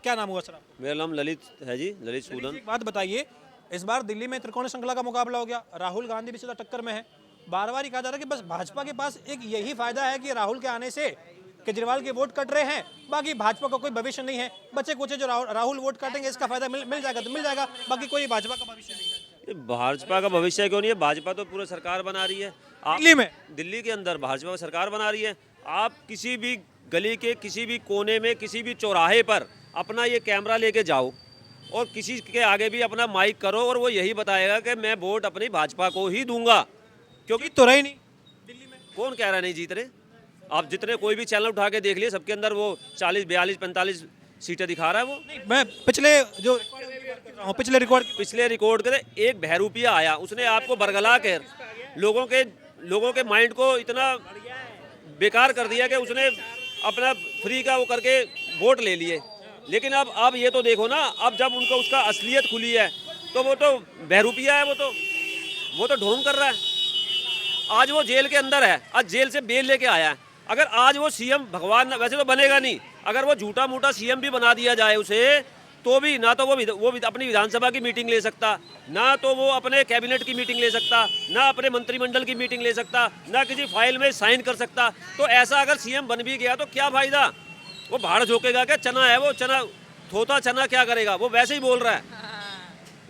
क्या नाम हुआ सर आपका? मेरा नाम ललित है जी, ललित ललित जी, सूदन। एक बात बताइए, इस बार दिल्ली में त्रिकोण श्रृंखला का मुकाबला हो गया, राहुल गांधी भी सीधा टक्कर में है। बार बार ही कहा जा रहा है कि बस भाजपा के पास एक यही फायदा है कि राहुल के आने से केजरीवाल के वोट कट रहे हैं, बाकी भाजपा का कोई भविष्य नहीं है। बच्चे कुछ जो राहुल वोट काटेंगे इसका फायदा मिल जाएगा तो मिल जाएगा, बाकी कोई भाजपा का भविष्य नहीं है ये भाजपा का भविष्य क्यों नहीं है? भाजपा तो पूरा सरकार बना रही है। आप दिल्ली में। दिल्ली के अंदर भाजपा सरकार बना रही है। आप किसी भी गली के किसी भी कोने में किसी भी चौराहे पर अपना ये कैमरा लेके जाओ और किसी के आगे भी अपना माइक करो और वो यही बताएगा कि मैं वोट अपनी भाजपा को ही दूंगा। क्योंकि तो रही नहीं दिल्ली में। कौन कह रहा है नहीं जीत रहे? आप जितने कोई भी चैनल उठा के देख लिए, सबके अंदर वो 40, 42, 45 सीटें दिखा रहा है। वो नहीं, मैं पिछले जो पिछले रिकॉर्ड पिछले रिकॉर्ड करे एक बहरूपिया आया, उसने आपको बरगला कर लोगों के माइंड को इतना बेकार कर दिया कि उसने अपना फ्री का वो करके वोट ले लिए। लेकिन अब ये तो देखो ना, अब जब उनको उसका असलियत खुली है तो वो तो बहरूपिया है, वो तो ढोंग कर रहा है। आज वो जेल के अंदर है, आज जेल से बेल लेके आया है। अगर आज वो सीएम, भगवान वैसे तो बनेगा नहीं, अगर वो झूठा मूठा सीएम भी बना दिया जाए उसे, तो भी ना तो वो अपनी विधानसभा की मीटिंग ले सकता, ना तो वो अपने कैबिनेट की मीटिंग ले सकता, ना अपने मंत्रिमंडल की मीटिंग ले सकता, ना किसी फाइल में साइन कर सकता। तो ऐसा अगर सीएम बन भी गया तो क्या फायदा? वो भाड़ झोंकेगा क्या? चना है वो, चना थोथा चना क्या करेगा? वो वैसे ही बोल रहा है।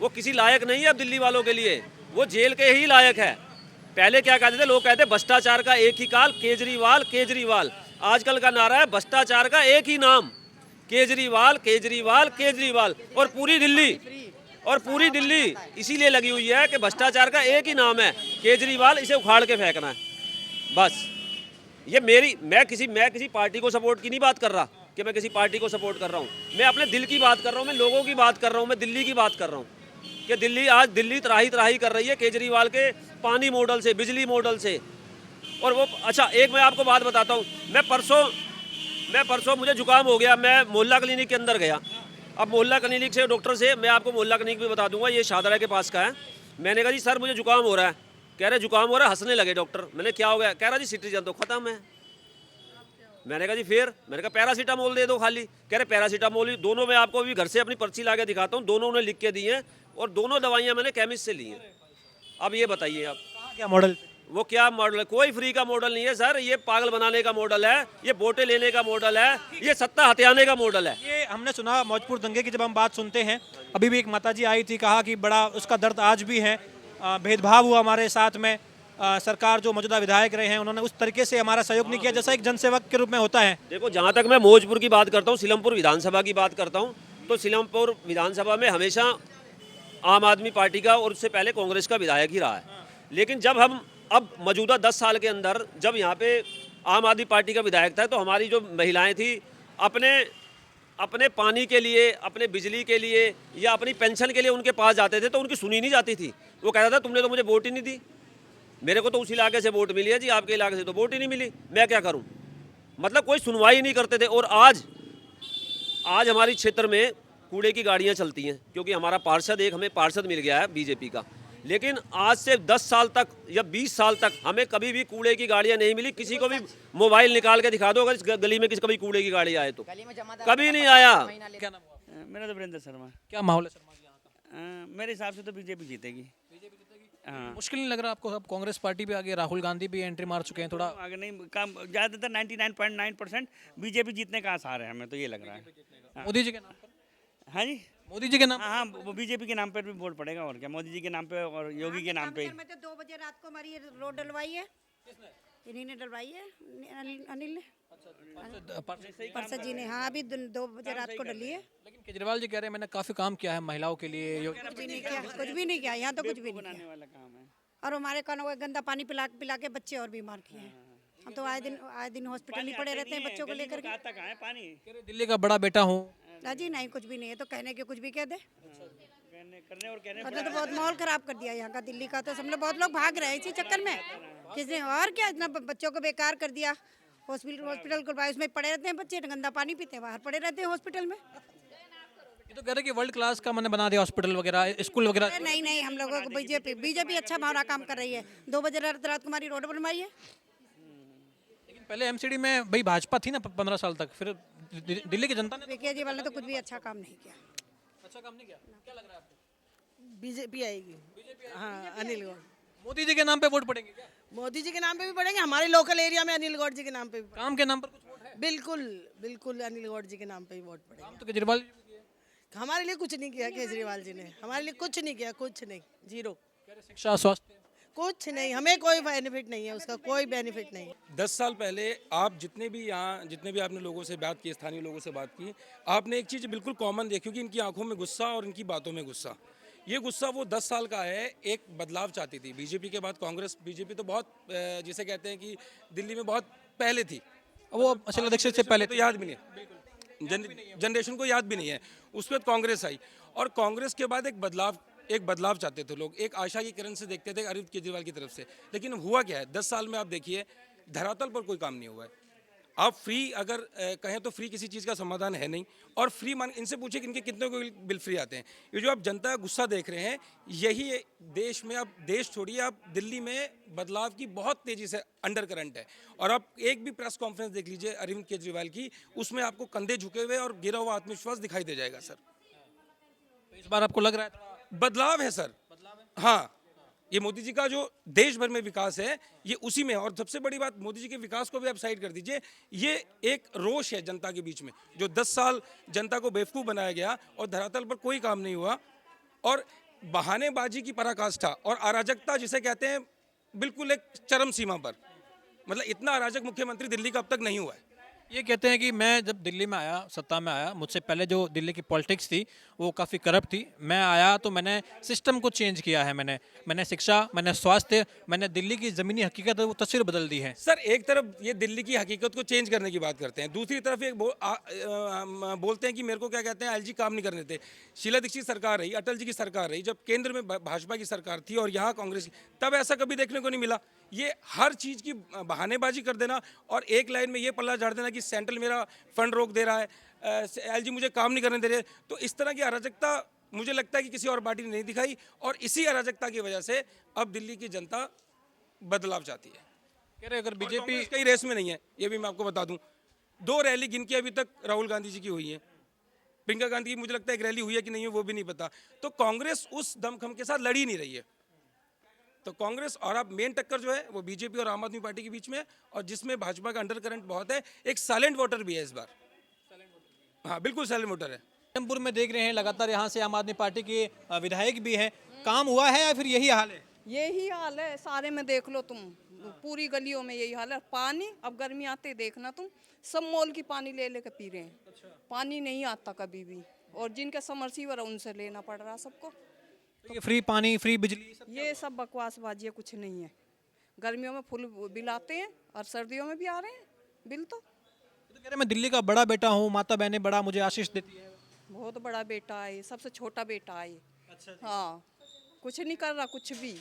वो किसी लायक नहीं है अब दिल्ली वालों के लिए, वो जेल के ही लायक है। पहले क्या कहते थे लोग? कहते भ्रष्टाचार का एक ही काल, केजरीवाल केजरीवाल। आजकल का नारा है भ्रष्टाचार का एक ही नाम, केजरीवाल केजरीवाल केजरीवाल। और पूरी दिल्ली इसीलिए लगी हुई है कि भ्रष्टाचार का एक ही नाम है केजरीवाल, इसे उखाड़ के फेंकना है बस। ये मैं किसी पार्टी को सपोर्ट की नहीं बात कर रहा कि मैं किसी पार्टी को सपोर्ट कर रहा हूँ। मैं अपने दिल की बात कर रहा हूँ, मैं लोगों की बात कर रहा हूँ, मैं दिल्ली की बात कर रहा हूँ कि दिल्ली त्राही कर रही है केजरीवाल के पानी मॉडल से, बिजली मॉडल से। और वो अच्छा, एक मैं आपको बात बताता हूँ। मैं परसों मुझे जुकाम हो गया, मैं मोहल्ला क्लिनिक के अंदर गया। अब मोहल्ला क्लिनिक से डॉक्टर से, मैं आपको मोहल्ला क्लिनिक भी बता दूंगा, ये शाहदरा के पास का है। मैंने कहा जी सर मुझे जुकाम हो रहा है। कह रहे जुकाम हो रहा है? हंसने लगे डॉक्टर। मैंने क्या हो गया? कह रहा जी सिटीजन तो खत्म है। मैंने कहा जी फिर? मैंने कहा पैरासीटामोल दे दो खाली। कह रहे पैरासीटामोल दोनों, मैं आपको अभी घर से अपनी पर्ची ला के दिखाता हूँ, दोनों उन्होंने लिख के दी हैं और दोनों दवाइयाँ मैंने केमिस्ट से ली हैं। अब ये बताइए आप क्या मॉडल? वो क्या मॉडल है? कोई फ्री का मॉडल नहीं है सर, ये पागल बनाने का मॉडल है, ये वोटें लेने का मॉडल है, ये सत्ता हथियाने का मॉडल है। ये हमने सुना मौजपुर दंगे की जब हम बात सुनते हैं, अभी भी एक माताजी आई थी, कहा कि बड़ा उसका दर्द आज भी है। भेदभाव हुआ हमारे साथ में। सरकार जो मौजूदा विधायक रहे हैं उन्होंने उस तरीके से हमारा सहयोग नहीं किया जैसा एक जनसेवक के रूप में होता है। देखो, जहाँ तक मैं मौजपुर की बात करता हूँ, सीलमपुर विधानसभा की बात करता हूँ, तो सीलमपुर विधानसभा में हमेशा आम आदमी पार्टी का और उससे पहले कांग्रेस का विधायक ही रहा है। लेकिन जब हम अब मौजूदा 10 साल के अंदर जब यहाँ पे आम आदमी पार्टी का विधायक था, तो हमारी जो महिलाएं थी अपने पानी के लिए, अपने बिजली के लिए या अपनी पेंशन के लिए उनके पास जाते थे तो उनकी सुनी नहीं जाती थी। वो कहता था तुमने तो मुझे वोट ही नहीं दी, मेरे को तो उस इलाके से वोट मिली है जी, आपके इलाके से तो वोट ही नहीं मिली, मैं क्या करूँ? मतलब कोई सुनवाई नहीं करते थे। और आज हमारी क्षेत्र में कूड़े की गाड़ियाँ चलती हैं, क्योंकि हमारा पार्षद, एक हमें पार्षद मिल गया है बीजेपी का। लेकिन आज से 10 साल तक या 20 साल तक हमें कभी भी कूड़े की गाड़ियां नहीं मिली। किसी को भी मोबाइल निकाल के दिखा दो अगर इस गली में किसी कभी कूड़े की गाड़ी आए तो, कभी नहीं आया। क्या नाम हुआ? मेरा तो वीरेंद्र शर्मा। क्या माहौल है शर्मा जी यहाँ का? मेरे हिसाब से तो बीजेपी जीतेगी। हाँ, मुश्किल नहीं लग रहा आपको? अब कांग्रेस पार्टी भी आगे, राहुल गांधी भी एंट्री मार चुके हैं, थोड़ा आगे नहीं काम, ज़्यादातर 99.9% बीजेपी जीतने का आसार है, हमें तो ये लग रहा है। मोदी जी के नाम पर? हाँ जी, मोदी जी के नाम? हाँ, वो बीजेपी के नाम पर भी वोट पड़ेगा और क्या, मोदी जी के नाम पे और योगी के नाम पे। में तो 2 बजे रात को हमारी रोड डलवाई है, इन्हीं ने डलवाई है, अनिल ने, पार्षद जी ने। हाँ, अभी 2 बजे रात को डली है। लेकिन केजरीवाल जी कह रहे हैं मैंने काफी काम किया है महिलाओं के लिए। कुछ भी नहीं किया, कुछ भी नहीं किया, यहाँ तो कुछ भी नहीं किया। वाला काम है। और हमारे कानों को गंदा पानी पिला पिला के बच्चे और बीमार किए हैं। हम तो आए दिन हॉस्पिटल ही पड़े रहते हैं बच्चों को लेकर के। आता कहाँ है पानी? दिल्ली का बड़ा बेटा हूँ। जी नहीं, कुछ भी नहीं है, तो कहने के कुछ भी कह दे। करने और कहने मतलब तो बहुत माहौल खराब कर दिया यहाँ का दिल्ली का, तो सब लोग, बहुत लोग भाग रहे हैं इसी चक्कर में। किसने और क्या, इतना बच्चों को बेकार कर दिया। हॉस्पिटल खुलवाए, उसमें पड़े रहते हैं बच्चे, गंदा पानी पीते हैं, बाहर पड़े रहते हैं हॉस्पिटल में। ये तो कह रहे कि वर्ल्ड क्लास का मैंने बना दिया हॉस्पिटल वगैरह, स्कूल वगैरह। नहीं, हम लोगों को बीजेपी अच्छा भावना काम कर रही है। 2 बजे रात को हमारी रोड बनवाई है। लेकिन पहले एमसीडी में भाई भाजपा थी ना 15 साल तक, फिर दिल्ली की जनता ने केजरीवाल ने तो कुछ भी अच्छा काम नहीं किया। अच्छा काम नहीं किया, क्या लग रहा है आपको? बीजेपी आएगी। हाँ, अनिल गौड़। मोदी जी के नाम पे वोट पड़ेंगे क्या? मोदी जी के नाम पे भी पड़ेंगे, हमारे लोकल एरिया में अनिल गौड़ जी के नाम पे भी पड़ेंगे। काम के नाम पर कुछ वोट है? बिल्कुल बिल्कुल अनिल गौड़ जी के नाम पे ही वोट पड़ेंगे। काम तो केजरीवाल जी भी किए। हमारे लिए कुछ नहीं किया केजरीवाल जी ने, हमारे लिए कुछ नहीं किया, कुछ नहीं, जीरो, कह रहे शिक्षा स्वास्थ्य। कुछ नहीं, हमें कोई बेनिफिट नहीं है उसका, कोई बेनिफिट नहीं। 10 साल पहले आप जितने भी आपने लोगों से बात की, स्थानीय लोगों से बात की, आपने एक चीज़ बिल्कुल कॉमन देखी होगी, इनकी आंखों में गुस्सा और इनकी बातों में गुस्सा। ये गुस्सा वो 10 साल का है, एक बदलाव चाहती थी। बीजेपी के बाद कांग्रेस, बीजेपी तो बहुत जिसे कहते हैं कि दिल्ली में बहुत पहले थी, वो असल अध्यक्ष से पहले तो याद भी नहीं है, जनरेशन को याद भी नहीं है। उसके बाद कांग्रेस आई और कांग्रेस के बाद एक बदलाव चाहते थे लोग, एक आशा की किरण से देखते थे अरविंद केजरीवाल की तरफ से। लेकिन हुआ क्या है, 10 साल में आप देखिए धरातल पर कोई काम नहीं हुआ है। आप फ्री अगर कहें तो फ्री किसी चीज़ का समाधान है नहीं। और फ्री मान इनसे पूछे कि इनके कितने को बिल फ्री आते हैं। ये जो आप जनता का गुस्सा देख रहे हैं, यही देश में, आप देश छोड़िए, आप दिल्ली में बदलाव की बहुत तेज़ी से अंडर करंट है। और आप एक भी प्रेस कॉन्फ्रेंस देख लीजिए अरविंद केजरीवाल की, उसमें आपको कंधे झुके हुए और गिरा हुआ आत्मविश्वास दिखाई दे जाएगा सर। तो इस बार आपको लग रहा है बदलाव है सर। हाँ, ये मोदी जी का जो देश भर में विकास है, ये उसी में है। और सबसे बड़ी बात, मोदी जी के विकास को भी आप साइड कर दीजिए, ये एक रोष है जनता के बीच में, जो 10 साल जनता को बेवकूफ़ बनाया गया और धरातल पर कोई काम नहीं हुआ। और बहानेबाजी की पराकाष्ठा और अराजकता जिसे कहते हैं, बिल्कुल एक चरम सीमा पर। मतलब इतना अराजक मुख्यमंत्री दिल्ली का अब तक नहीं हुआ है। ये कहते हैं कि मैं जब दिल्ली में आया, सत्ता में आया, मुझसे पहले जो दिल्ली की पॉलिटिक्स थी वो काफ़ी करप्ट थी। मैं आया तो मैंने सिस्टम को चेंज किया है, मैंने शिक्षा, मैंने स्वास्थ्य, मैंने दिल्ली की ज़मीनी हकीकत है वो तस्वीर बदल दी है। सर एक तरफ ये दिल्ली की हकीकत को चेंज करने की बात करते हैं, दूसरी तरफ ये बोलते हैं कि मेरे को क्या कहते हैं, एलजी काम नहीं करने देते। शीला दीक्षित सरकार रही, अटल जी की सरकार रही, जब केंद्र में भाजपा की सरकार थी और यहाँ कांग्रेस की, तब ऐसा कभी देखने को नहीं मिला। ये हर चीज़ की बहानेबाजी कर देना और एक लाइन में ये पल्ला झाड़ देना कि सेंट्रल मेरा फंड रोक दे रहा है, एलजी मुझे काम नहीं करने दे रहे। तो इस तरह की अराजकता मुझे लगता है कि किसी और पार्टी ने नहीं दिखाई, और इसी अराजकता की वजह से अब दिल्ली की जनता बदलाव चाहती है। कह रहे अगर बीजेपी कई रेस में नहीं है, ये भी मैं आपको बता दूं। 2 रैली गिन के अभी तक राहुल गांधी जी की हुई है, प्रियंका गांधी की मुझे लगता है एक रैली हुई है कि नहीं है वो भी नहीं पता। तो कांग्रेस उस दमखम के साथ लड़ी नहीं रही है। तो कांग्रेस और अब मेन टक्कर जो है वो बीजेपी और आम आदमी पार्टी के बीच में है, और जिसमें भाजपा का अंडर करंट बहुत है। एक साइलेंट वोटर भी है इस बार। हाँ, बिल्कुल साइलेंट वोटर है। रामपुर में देख रहे हैं लगातार यहाँ से आम आदमी पार्टी के विधायक भी हैं। काम हुआ है या फिर यही हाल है? यही हाल है, सारे में देख लो तुम, पूरी गलियों में यही हाल है। पानी अब गर्मी आते देखना तुम, सब मोल की पानी ले लेकर पी रहे हैं। पानी नहीं आता कभी भी, और जिनके समरसीवर है उनसे लेना पड़ रहा सबको। तो ये फ्री पानी, फ्री बिजली, ये सब बकवासबाजी है, कुछ नहीं है। गर्मियों में फुल बिल आते हैं और सर्दियों में भी आ रहे हैं बिल। तो कह रहे मैं दिल्ली का बड़ा बेटा हूँ, माता बहनें बड़ा मुझे आशीष देती है। बहुत बड़ा बेटा है, सबसे छोटा बेटा है। अच्छा। हाँ, कुछ नहीं कर रहा, कुछ भी।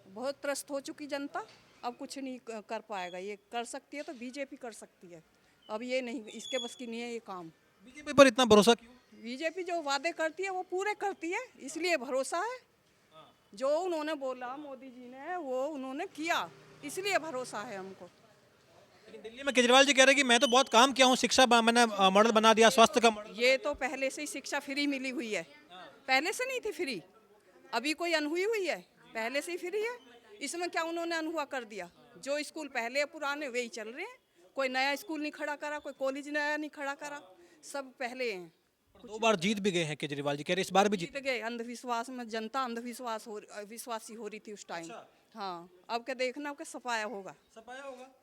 बहुत त्रस्त हो चुकी जनता, अब कुछ नहीं कर पाएगा। ये कर सकती है तो बीजेपी कर सकती है, अब ये नहीं, इसके बस की नहीं है ये काम। बीजेपी पर इतना भरोसा क्यों? बीजेपी जो वादे करती है वो पूरे करती है, इसलिए भरोसा है। जो उन्होंने बोला मोदी जी ने वो उन्होंने किया, इसलिए भरोसा है हमको। लेकिन दिल्ली में केजरीवाल जी कह रहे हैं कि मैं तो बहुत काम किया हूँ, शिक्षा मैंने मॉडल बना दिया, स्वास्थ्य का मॉडल। ये तो पहले से ही शिक्षा फ्री मिली हुई है, पहले से नहीं थी फ्री, अभी कोई अनहुई हुई है, पहले से ही फ्री है। इसमें क्या उन्होंने अनहुआ कर दिया? जो स्कूल पहले पुराने वही चल रहे हैं, कोई नया स्कूल नहीं खड़ा करा, कोई कॉलेज नया नहीं खड़ा करा, सब पहले हैं। 2 बार जीत भी गए हैं केजरीवाल जी, कह रहे इस बार भी जीत गए। अंधविश्वास में जनता विश्वासी हो रही थी उस टाइम। हाँ, अब क्या देखना, अब क्या सफाया होगा,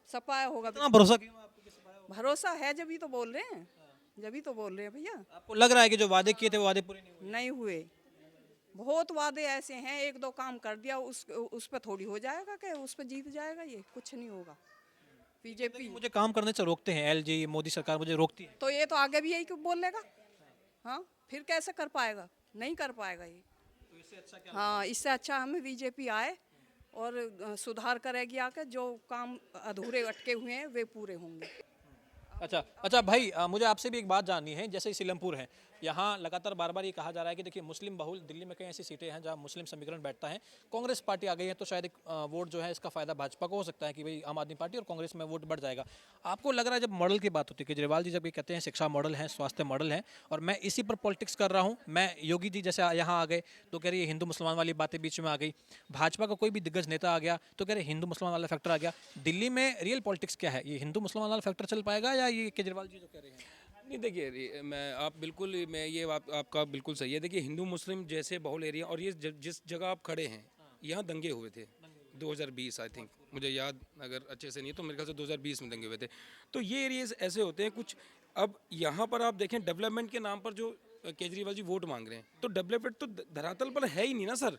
सफाया होगा। इतना भरोसा क्यों आपको कि सफाया होगा? भरोसा है, जब ही तो बोल रहे हैं, जब ही तो बोल रहे हैं भैया। आपको लग रहा है कि जो वादे किए थे वो वादे पूरे नहीं हुए? बहुत वादे ऐसे हैं, 1-2 काम कर दिया, उस पर थोड़ी हो जाएगा कि उस पर जीत जाएगा, ये कुछ नहीं होगा। बीजेपी मुझे काम करने से रोकते हैं, एलजी मोदी सरकार मुझे रोकती है। तो ये तो आगे भी यही बोलेगा। हाँ, फिर कैसे कर पाएगा? नहीं कर पाएगा ये। तो इससे अच्छा क्या? हाँ, इससे अच्छा हमें बीजेपी आए और सुधार करेगी आके, जो काम अधूरे अटके हुए हैं वे पूरे होंगे। अच्छा भाई, मुझे आपसे भी एक बात जाननी है। जैसे सीलमपुर है यहाँ लगातार बार बार ये कहा जा रहा है कि देखिए मुस्लिम बहुल दिल्ली में कई ऐसी सीटें हैं जहाँ मुस्लिम समीकरण बैठता है, कांग्रेस पार्टी आ गई है तो शायद एक वोट जो है इसका फायदा भाजपा को हो सकता है कि भाई आम आदमी पार्टी और कांग्रेस में वोट बढ़ जाएगा। आपको लग रहा है जब मॉडल की बात होती है, केजरीवाल जी जब ये कहते हैं शिक्षा मॉडल है, स्वास्थ्य मॉडल है और मैं इसी पर पॉलिटिक्स कर रहा हूँ, मैं योगी जी जैसे यहाँ आ गए तो कह रही है हिंदू मुसलमान वाली बातें बीच में आ गई, भाजपा का कोई भी दिग्गज नेता आ गया तो कह रहे हिंदू मुसलमान वाला फैक्टर आ गया, दिल्ली में रियल पॉलिटिक्स क्या है, ये हिंदू मुसलमान वाला फैक्टर चल पाएगा या ये केजरीवाल जी जो कह रहे हैं? नहीं देखिए, मैं ये आपका बिल्कुल सही है। देखिए हिंदू मुस्लिम जैसे बहुल एरिया और ये जिस जगह आप खड़े हैं यहाँ दंगे हुए थे 2020 आई थिंक, मुझे याद अगर अच्छे से नहीं है तो मेरे ख्याल से 2020 में दंगे हुए थे। तो ये एरियाज ऐसे होते हैं कुछ। अब यहाँ पर आप देखें डेवलपमेंट के नाम पर जो केजरीवाल जी वोट मांग रहे हैं, तो डेवलपमेंट तो धरातल पर है ही नहीं ना सर।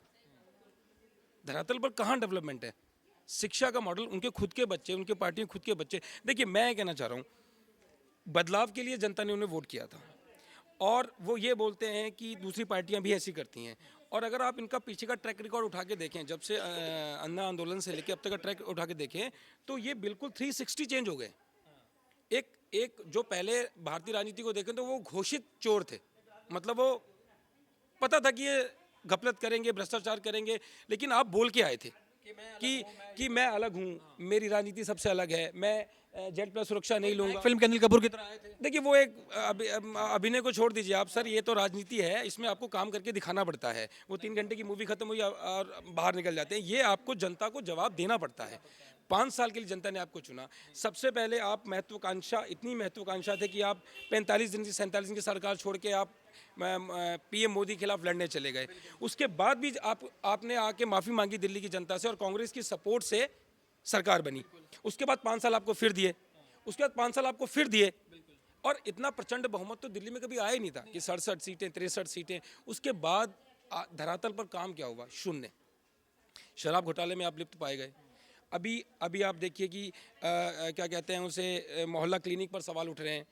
धरातल पर कहाँ डेवलपमेंट है? शिक्षा का मॉडल, उनके खुद के बच्चे, उनके पार्टी के खुद के बच्चे। देखिए मैं कहना चाह रहा हूँ, बदलाव के लिए जनता ने उन्हें वोट किया था और वो ये बोलते हैं कि दूसरी पार्टियां भी ऐसी करती हैं। और अगर आप इनका पीछे का ट्रैक रिकॉर्ड उठा के देखें, जब से अन्ना आंदोलन से लेकर अब तक का ट्रैक उठा के देखें, तो ये बिल्कुल 360 चेंज हो गए। एक जो पहले भारतीय राजनीति को देखें तो वो घोषित चोर थे, मतलब वो पता था कि ये घपलत करेंगे, भ्रष्टाचार करेंगे, लेकिन आप बोल के आए थे कि मैं अलग हूँ, मेरी राजनीति सबसे अलग है, मैं Z+ सुरक्षा नहीं लूंगा। फिल्म के अनिल कपूर की तरह आए थे। देखिए वो एक अभिनय को छोड़ दीजिए आप सर, ये तो राजनीति है, इसमें आपको काम करके दिखाना पड़ता है। वो 3 घंटे की मूवी खत्म हुई और बाहर निकल जाते हैं। ये आपको जनता को जवाब देना पड़ता है। 5 साल के लिए जनता ने आपको चुना। सबसे पहले आप इतनी महत्वाकांक्षा थे कि आप 45 दिन की 47 दिन की सरकार छोड़ के आप PM मोदी के खिलाफ लड़ने चले गए। उसके बाद भी आपने आके माफ़ी मांगी दिल्ली की जनता से और कांग्रेस की सपोर्ट से सरकार बनी। उसके बाद 5 साल आपको फिर दिए, उसके बाद 5 साल आपको फिर दिए और इतना प्रचंड बहुमत तो दिल्ली में कभी आया ही नहीं था कि 67 सीटें 63 सीटें। उसके बाद धरातल पर काम क्या हुआ? शून्य। शराब घोटाले में आप लिप्त पाए गए। अभी आप देखिए कि क्या कहते हैं उसे, मोहल्ला क्लिनिक पर सवाल उठ रहे हैं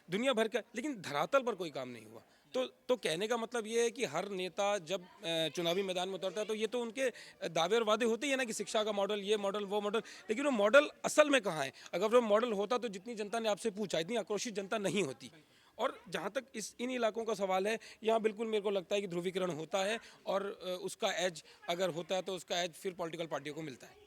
दुनिया भर का, लेकिन धरातल पर कोई काम नहीं हुआ। तो कहने का मतलब ये है कि हर नेता जब चुनावी मैदान में उतरता है तो ये तो उनके दावे और वादे होते ही है ना कि शिक्षा का मॉडल, ये मॉडल, वो मॉडल, लेकिन वो मॉडल असल में कहाँ है? अगर वो मॉडल होता तो जितनी जनता ने आपसे पूछा, इतनी आक्रोशित जनता नहीं होती। और जहाँ तक इन इलाकों का सवाल है, यहाँ बिल्कुल मेरे को लगता है कि ध्रुवीकरण होता है और उसका एज अगर होता है तो उसका एज फिर पॉलिटिकल पार्टियों को मिलता है।